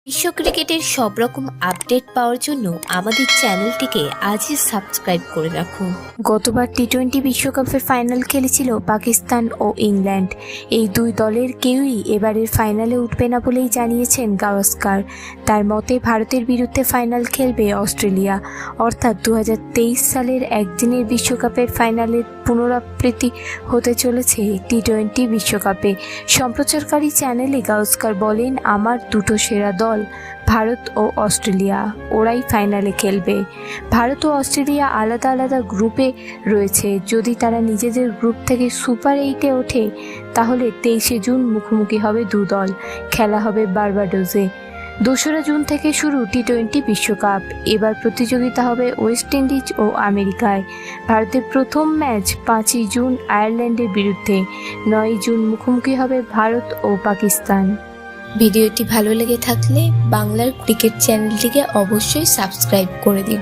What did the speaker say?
বিশ্ব ক্রিকেটের সব রকম আপডেট পাওয়ার জন্য আমাদের চ্যানেলটিকে আজই সাবস্ক্রাইব করে রাখুন। গতবার টি-20 বিশ্বকাপের ফাইনাল খেলেছিল পাকিস্তান ও ইংল্যান্ড। এই দুই দলের কেউই এবারের ফাইনালে উঠবে না বলেই জানিয়েছেন গাওস্কর। তার মতে ভারতের বিরুদ্ধে ফাইনাল খেলবে অস্ট্রেলিয়া, অর্থাৎ 2023 সালের একদিনের বিশ্বকাপের ফাইনালের পুনরাবৃত্তি হতে চলেছে টি-20 বিশ্বকাপে। সম্প্রচারকারী চ্যানেলে গাওস্কর বলেন, আমার দুটো সেরা দল ভারত ও অস্ট্রেলিয়া, ওরাই ফাইনালে খেলবে। ভারত ও অস্ট্রেলিয়া আলাদা আলাদা গ্রুপে রয়েছে। যদি তারা নিজেদের গ্রুপ থেকে সুপার 8-এ ওঠে তাহলে 23শে জুন মুখোমুখি হবে দু দল। খেলা হবে বার্বাডোসে। 2রা জুন থেকে শুরু টি-20 বিশ্বকাপ। এবার প্রতিযোগিতা হবে ওয়েস্ট ইন্ডিজ ও আমেরিকায়। ভারতের প্রথম ম্যাচ 5ই জুন আয়ারল্যান্ডের বিরুদ্ধে। 9ই জুন মুখোমুখি হবে ভারত ও পাকিস্তান। ভিডিওটি ভালো লেগে থাকলে বাংলার ক্রিকেট চ্যানেলটিকে অবশ্যই সাবস্ক্রাইব করে দিন।